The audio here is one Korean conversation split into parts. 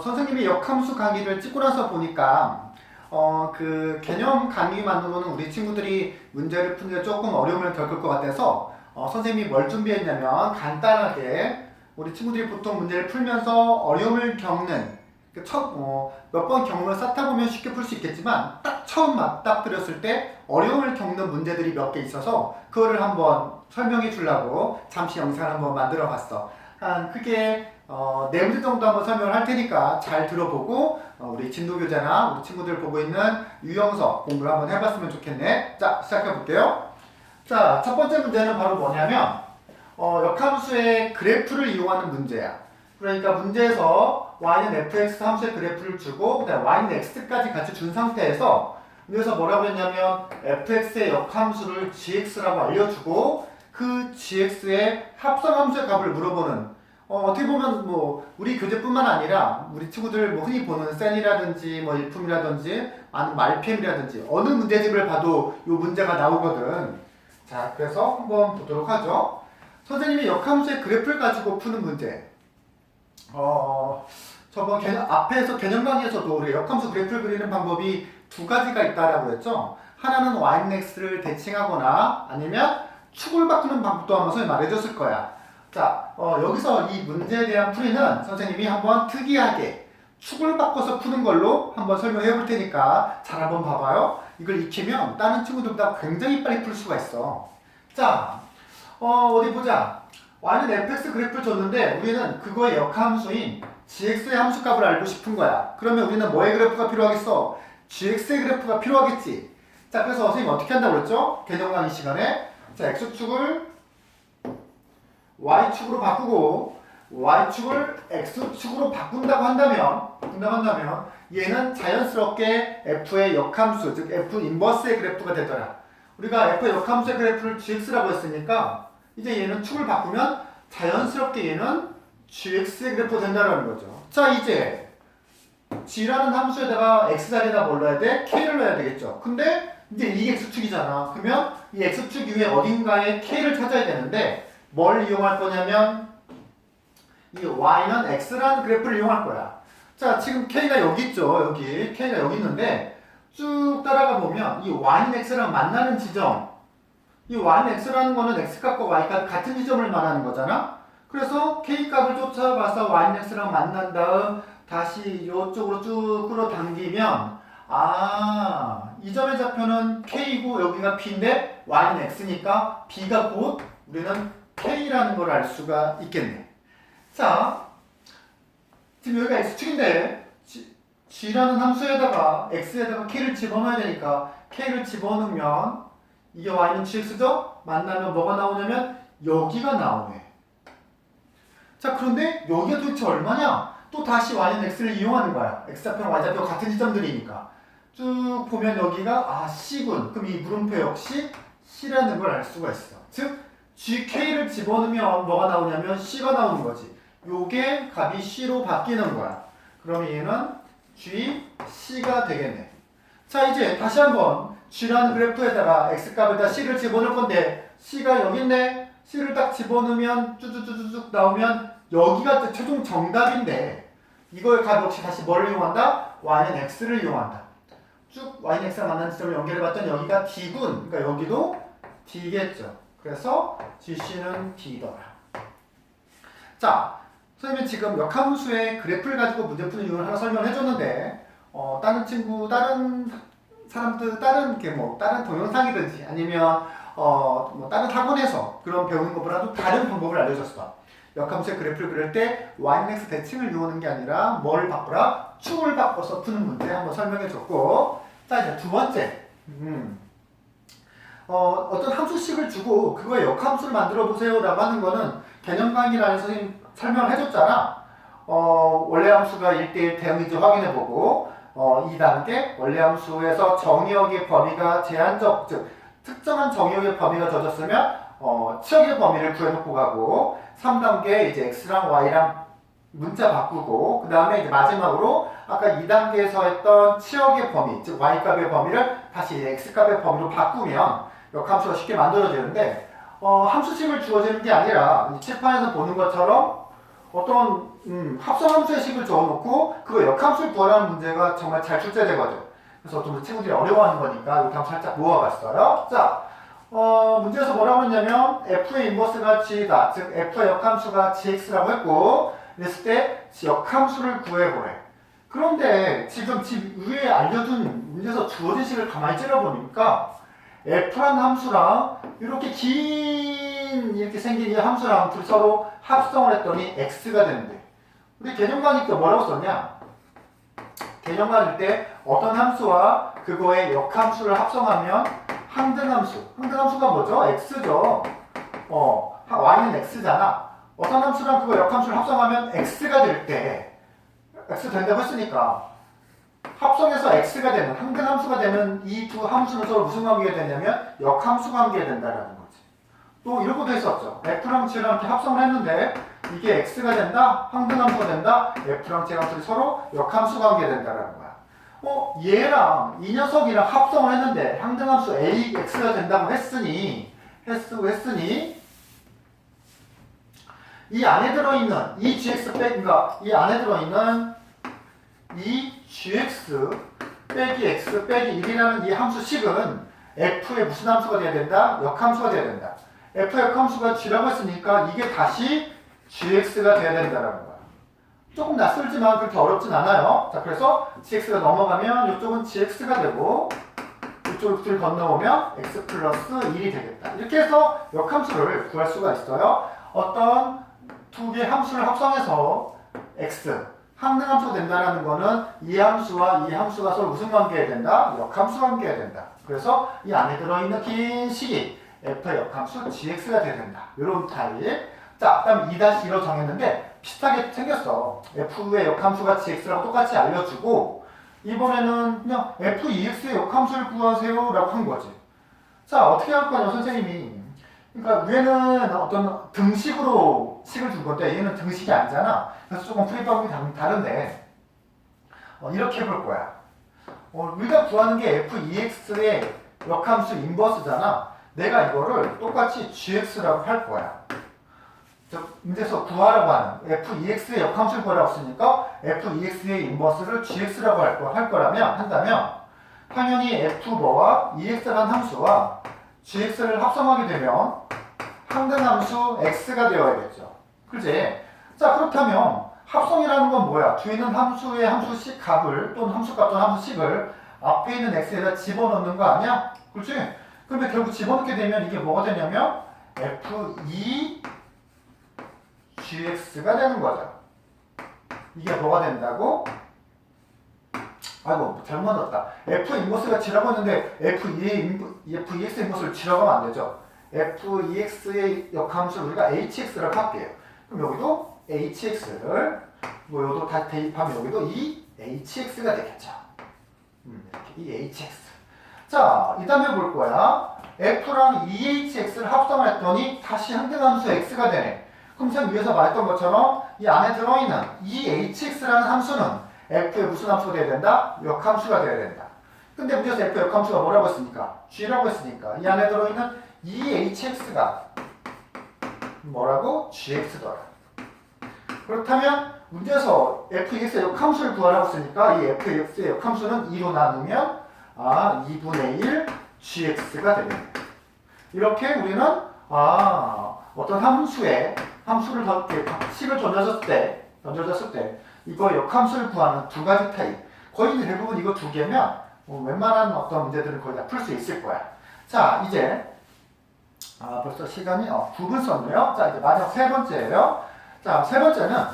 선생님이 역함수 강의를 찍고 나서 보니까 그 개념 강의만으로는 우리 친구들이 문제를 푸는 데 조금 어려움을 겪을 것 같아서 선생님이 뭘 준비했냐면 간단하게 우리 친구들이 보통 문제를 풀면서 어려움을 겪는 몇 번 경험을 쌓다 보면 쉽게 풀 수 있겠지만 딱 처음 맞닥뜨렸을 때 어려움을 겪는 문제들이 몇 개 있어서 그거를 한번 설명해 주려고 잠시 영상을 한번 만들어 봤어. 한 크게 네 문제 정도 한번 설명을 할 테니까 잘 들어보고 우리 진도교재나 우리 친구들 보고 있는 유형서 공부를 한번 해봤으면 좋겠네. 자, 시작해 볼게요. 자, 첫 번째 문제는 바로 뭐냐면 역함수의 그래프를 이용하는 문제야. 그러니까 문제에서 y는 fx 함수의 그래프를 주고 그다음에 y는 x까지 같이 준 상태에서 여기서 뭐라고 했냐면 fx의 역함수를 gx라고 알려주고 그 gx의 합성함수의 값을 물어보는 어떻게 보면 뭐 우리 교재뿐만 아니라 우리 친구들 뭐 흔히 보는 센이라든지 뭐 일품이라든지 아니면 말PM이라든지 어느 문제집을 봐도 이 문제가 나오거든. 자, 그래서 한번 보도록 하죠. 선생님이 역함수의 그래프를 가지고 푸는 문제. 저번 앞에서 개념 강의에서도 우리 역함수 그래프를 그리는 방법이 두 가지가 있다라고 했죠. 하나는 y는 x를 대칭하거나 아니면 축을 바꾸는 방법도 한번 선생님이 말해줬을 거야. 자, 여기서 이 문제에 대한 풀이는 선생님이 한번 특이하게 축을 바꿔서 푸는 걸로 한번 설명해 볼 테니까 잘 한번 봐봐요. 이걸 익히면 다른 친구들보다 굉장히 빨리 풀 수가 있어. 자, 어디 보자. y는 fx 그래프를 줬는데 우리는 그거의 역함수인 gx의 함수값을 알고 싶은 거야. 그러면 우리는 뭐의 그래프가 필요하겠어? gx의 그래프가 필요하겠지. 자, 그래서 선생님 어떻게 한다고 그랬죠? 개념 강의 시간에 자, x축을 y축으로 바꾸고 y축을 x축으로 바꾼다고 한다면 얘는 자연스럽게 f의 역함수, 즉 f 인버스의 그래프가 되더라. 우리가 f의 역함수의 그래프를 gx라고 했으니까 이제 얘는 축을 바꾸면 자연스럽게 얘는 gx의 그래프가 된다는 거죠. 자, 이제 g라는 함수에다가 x 자리에다 뭘 넣어야 돼? k를 넣어야 되겠죠. 근데 이제 이게 x축이잖아. 그러면 이 x축 이후에 어딘가에 k를 찾아야 되는데 뭘 이용할 거냐면 이 y는 x라는 그래프를 이용할 거야. 자, 지금 k가 여기 있죠. 여기 k가 여기 있는데 쭉 따라가 보면 이 y는 x랑 만나는 지점, 이 y는 x라는 거는 x값과 y값 같은 지점을 말하는 거잖아. 그래서 k값을 쫓아가서 y는 x랑 만난 다음 다시 이쪽으로 쭉 끌어당기면 이 점의 좌표는 k이고 여기가 b인데 y는 x니까 b가 곧 우리는 k라는 걸 알 수가 있겠네. 자, 지금 여기가 x축인데 g라는 함수에다가 x에다가 k를 집어넣어야 되니까 k를 집어넣으면 이게 y는 gx죠? 만나면 뭐가 나오냐면 여기가 나오네. 자, 그런데 여기가 도대체 얼마냐? 또 다시 y는 x를 이용하는 거야. x좌표랑 y좌표 같은 지점들이니까. 쭉 보면 여기가 c군. 그럼 이 물음표 역시 c라는 걸 알 수가 있어. 즉 gk를 집어넣으면 뭐가 나오냐면 c가 나오는 거지. 요게 값이 c로 바뀌는 거야. 그럼 얘는 gc가 되겠네. 자, 이제 다시 한번 g라는 그래프에다가 x값에다 c를 집어넣을 건데 c가 여기 있네. c를 딱 집어넣으면 쭈쭈쭈쭈 나오면 여기가 최종 정답인데 이걸 값 역시 다시 뭘 이용한다? y는 x를 이용한다. 쭉 y는 x랑 만나는 지점을 연결해봤더니 여기가 d군. 그러니까 여기도 d겠죠. 그래서 gc는 d더라. 자, 선생님이 지금 역함수의 그래프를 가지고 문제 푸는 이유를 하나 설명해줬는데 다른 사람들 다른 동영상이든지 아니면 뭐 다른 학원에서 그런 배우는 것보다도 다른 방법을 알려줬어. 역함수의 그래프를 그릴 때 y는 x 대칭을 이용하는 게 아니라 뭘 바꾸라? 축을 바꿔서 푸는 문제 한번 설명해줬고, 자, 이제 두 번째. 어떤 함수식을 주고 그거의 역함수를 만들어 보세요 라고 하는 거는 개념 강의라는 선생님 설명을 해줬잖아. 원래 함수가 1대1 대응인지 확인해보고 2단계 원래 함수에서 정의역의 범위가 제한적, 즉 특정한 정의역의 범위가 젖었으면 치역의 범위를 구해놓고 가고 3단계 이제 x랑 y랑 문자 바꾸고 그 다음에 이제 마지막으로 아까 2단계에서 했던 치역의 범위, 즉 y값의 범위를 다시 x값의 범위로 바꾸면 역함수가 쉽게 만들어지는데 함수식을 주어지는 게 아니라 칠판에서 보는 것처럼 어떤 합성함수의 식을 적어놓고 그거 역함수를 구하라는 문제가 정말 잘 출제되거든. 그래서 좀 친구들이 어려워하는 거니까 이렇게 한번 살짝 모아봤어요. 자, 문제에서 뭐라고 했냐면 f의 인버스가 g다. 즉 f의 역함수가 gx라고 했고 그랬을 때 역함수를 구해보래. 그런데 지금 위에 알려준 문제에서 주어진 식을 가만히 찔러보니까 f라는 함수랑 이렇게 긴 이렇게 생긴 이 함수랑 둘이 서로 합성을 했더니 x가 되는데 우리 개념 강의 때 뭐라고 썼냐? 개념 강의 때 어떤 함수와 그거의 역함수를 합성하면 항등함수. 항등함수가 뭐죠? x죠. y는 x잖아. 어떤 함수랑 그거 역함수를 합성하면 x가 될 때 x 된다고 했으니까 합성해서 x가 되는 항등함수가 되는 이 두 함수는 서로 무슨 관계가 되냐면 역함수 관계가 된다라는 거지. 또 이런 것도 했었죠. f랑 g랑 이렇게 합성을 했는데 이게 x가 된다, 항등함수가 된다, f랑 g랑 둘이 서로 역함수 관계가 된다라는 거야. 얘랑 이 녀석이랑 합성을 했는데 항등함수 ax가 된다고 했으니 이 안에 들어있는 이 gx 그러니까 이 안에 들어있는 이 gx 빼기 x 빼기 1이라는 이 함수식은 f의 무슨 함수가 돼야 된다? 역함수가 돼야 된다. f의 역함수가 g라고 했으니까 이게 다시 gx가 돼야 된다라는 거야. 조금 낯설지만 그렇게 어렵진 않아요. 자, 그래서 gx가 넘어가면 이쪽은 gx가 되고 이쪽을 둘이 건너오면 x 플러스 1이 되겠다. 이렇게 해서 역함수를 구할 수가 있어요. 어떤 두 개의 함수를 합성해서 x 항등함수가 된다는 거는 이 함수와 이 함수가 서로 무슨 관계가 된다? 역함수 관계가 된다. 그래서 이 안에 들어있는 긴 식이 f의 역함수 gx가 돼야 된다. 이런 타입. 자, 그 다음에 2-1로 정했는데 비슷하게 생겼어. f의 역함수가 gx라고 똑같이 알려주고 이번에는 그냥 f2x의 역함수를 구하세요 라고 한 거지. 자, 어떻게 할 거냐 선생님이. 그러니까 위에는 어떤 등식으로 식을 준 건데 얘는 등식이 아니잖아. 그래서 조금 풀이 방법이 다른데 이렇게 해볼 거야. 우리가 구하는 게 f2x의 역함수 인버스잖아. 내가 이거를 똑같이 gx라고 할 거야. 문제에서 구하라고 하는 f2x의 역함수를 구하라고 했으니까 f2x의 인버스를 gx라고 한다면 당연히 f 뭐와 ex라는 함수와 gx를 합성하게 되면 항등함수 x가 되어야겠죠. 그지? 자, 그렇다면 합성이라는 건 뭐야? 뒤에 있는 함수의 함수식 값을 또는 함수값 또는 함수식을 앞에 있는 x에다 집어넣는 거 아니야? 그렇지? 그런데 결국 집어넣게 되면 이게 뭐가 되냐면 f2gx가 되는 거죠. 이게 뭐가 된다고? 아이고 잘못 넣었다. f 인버스가 g라고 했는데 f2x 인버스를 g라고 하면 안 되죠. f2x의 역함수를 우리가 hx라고 할게요. 그럼 여기도 hx를 여기도 다 대입하면 여기도 이 hx가 되겠죠. 이렇게 이 hx. 자, 이 다음에 볼 거야. f랑 hx를 합성을 했더니 다시 항등함수 x가 되네. 그럼 참 위에서 말했던 것처럼 이 안에 들어있는 이 hx라는 함수는 f의 무슨 함수가 돼야 된다? 역함수가 돼야 된다. 근데 문제에서 f 역함수가 뭐라고 했으니까? g라고 했으니까 이 안에 들어있는 이 hx가 뭐라고? gx더라. 그렇다면 문제에서 fx의 역함수를 구하라고 했으니까 이 fx의 역함수는 2로 나누면 2분의 1 gx가 되겠네. 이렇게 우리는 어떤 함수를 식을 던져졌을 때 이거 역함수를 구하는 두 가지 타입. 거의 대부분 이거 두 개면 웬만한 어떤 문제들은 거의 다 풀 수 있을 거야. 자, 이제 벌써 시간이 9분 썼네요. 자, 이제 마지막 세 번째예요. 자, 세 번째는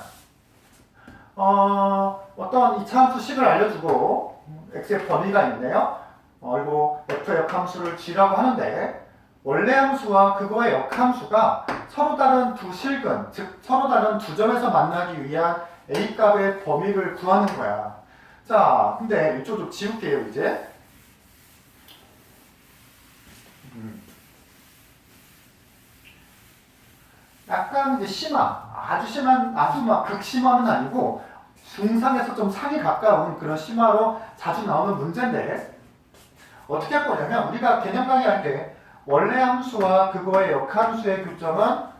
어떤 이차함수식을 알려주고 x의 범위가 있네요. 그리고 f의 역함수를 g라고 하는데 원래 함수와 그거의 역함수가 서로 다른 두 실근, 즉 서로 다른 두 점에서 만나기 위한 a 값의 범위를 구하는 거야. 자, 근데 이쪽 좀 지울게요, 이제. 약간 이제 아주 막 극심함은 아니고 중상에서 좀 상에 가까운 그런 심화로 자주 나오는 문제인데 어떻게 할 거냐면 우리가 개념 강의할 때 원래 함수와 그거의 역함수의 교점은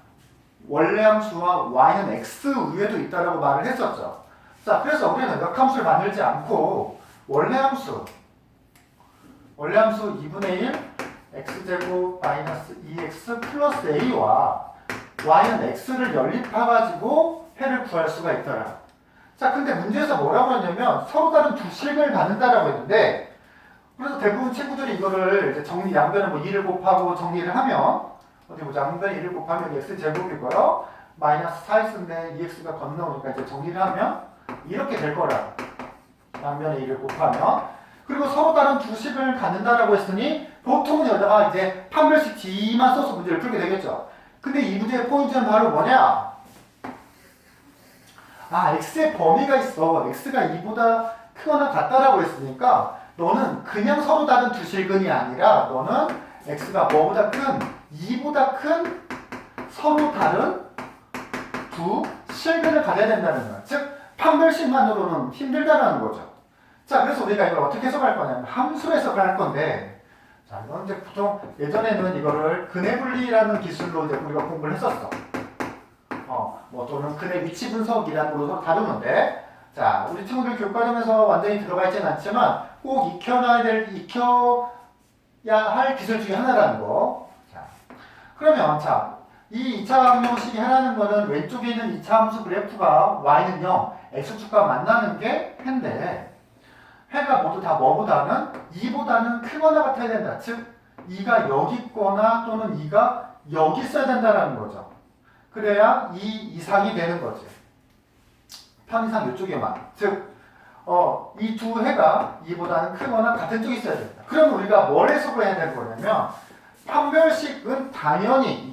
원래 함수와 y는 x 위에도 있다라고 말을 했었죠. 자, 그래서 우리는 역함수를 만들지 않고 원래 함수 2분의 1 x제곱 마이너스 2x 플러스 a와 y는 x를 연립해가지고 해를 구할 수가 있더라. 자, 근데 문제에서 뭐라고 했냐면 서로 다른 두 식을 갖는다라고 했는데, 그래서 대부분 친구들이 이거를 이제 정리, 양변에 뭐 2를 곱하고 정리를 하면, 어디 보자. 양변에 2를 곱하면 x제곱이고요. 마이너스 4x인데 2x가 건너오니까 이제 정리를 하면 이렇게 될 거라. 양변에 2를 곱하면. 그리고 서로 다른 두 식을 갖는다라고 했으니 보통은 여기다가 이제 판별식 D만 써서 문제를 풀게 되겠죠. 근데 이 문제의 포인트는 바로 뭐냐? 아, x의 범위가 있어. x가 2보다 크거나 같다라고 했으니까 너는 그냥 서로 다른 두 실근이 아니라 너는 x가 뭐보다 큰 2보다 큰 서로 다른 두 실근을 가져야 된다는 거야. 즉 판별식만으로는 힘들다라는 거죠. 자, 그래서 우리가 이걸 어떻게 해석할 거냐면 함수로 해석을 할 건데, 자, 이건 이제 보통 예전에는 이거를 근해 분리라는 기술로 이제 우리가 공부를 했었어. 뭐 또는 근해 위치 분석이라는 걸로 서로 다루는데, 자, 우리 친구들 교과점에서 완전히 들어가 있지는 않지만 꼭 익혀야 할 기술 중에 하나라는 거. 자, 그러면 자, 이 2차 방정식이 하나는 거는 왼쪽에 있는 2차 함수 그래프가 y는 0, x축과 만나는 게 해인데, 해가 모두 다 뭐보다는 2보다는 크거나 같아야 된다. 즉 2가 여기 있거나 또는 2가 여기 있어야 된다는 거죠. 그래야 2 이상이 되는 거지. 편의상 이쪽에만. 즉 이 두 해가 2보다는 크거나 같은 쪽에 있어야 된다. 그럼 우리가 뭘 해석을 해야 되는 거냐면 판별식은 당연히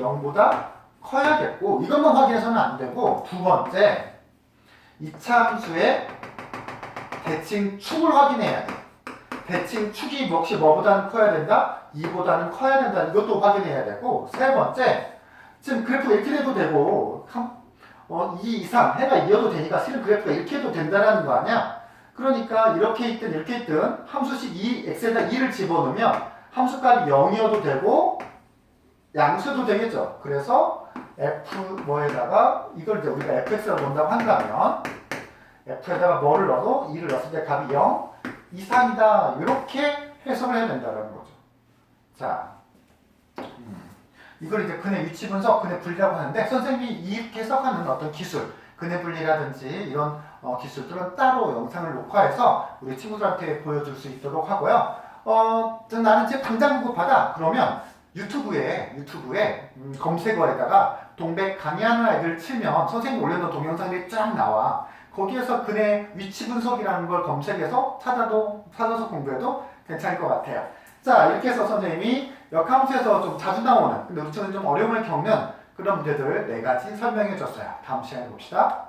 0보다 커야겠고, 이것만 확인해서는 안 되고, 두 번째 2차 함수의 대칭 축을 확인해야 돼. 대칭 축이 역시 뭐보다는 커야 된다? 2보다는 커야 된다. 이것도 확인해야 되고, 세 번째, 지금 그래프가 이렇게 돼도 되고, 2 이상, 해가 2여도 되니까 실은 그래프가 이렇게 해도 된다는 거 아니야? 그러니까 이렇게 있든 이렇게 있든 함수식 x에다 2를 집어넣으면 함수값이 0이어도 되고 양수도 되겠죠. 그래서 f 뭐에다가 이걸 이제 우리가 fx라고 본다고 한다면 f에다가 뭐를 넣어도 2를 넣었을 때 값이 0 이상이다. 이렇게 해석을 해야 된다는 거죠. 자, 이걸 이제 근해 위치 분석, 근해 분리라고 하는데, 선생님이 이렇게 해석하는 어떤 기술, 근해 분리라든지 이런 기술들은 따로 영상을 녹화해서 우리 친구들한테 보여줄 수 있도록 하고요. 나는 지금 당장 급하다. 그러면 유튜브에 검색어에다가 동백 강의하는 아이들 치면 선생님 올려놓은 동영상들이 쫙 나와. 거기에서 근해 위치 분석이라는 걸 검색해서 찾아서 공부해도 괜찮을 것 같아요. 자, 이렇게 해서 선생님이 역함수에서 좀 자주 나오는, 근데 우리 친구는 좀 어려움을 겪는 그런 문제들을 4가지 설명해 줬어요. 다음 시간에 봅시다.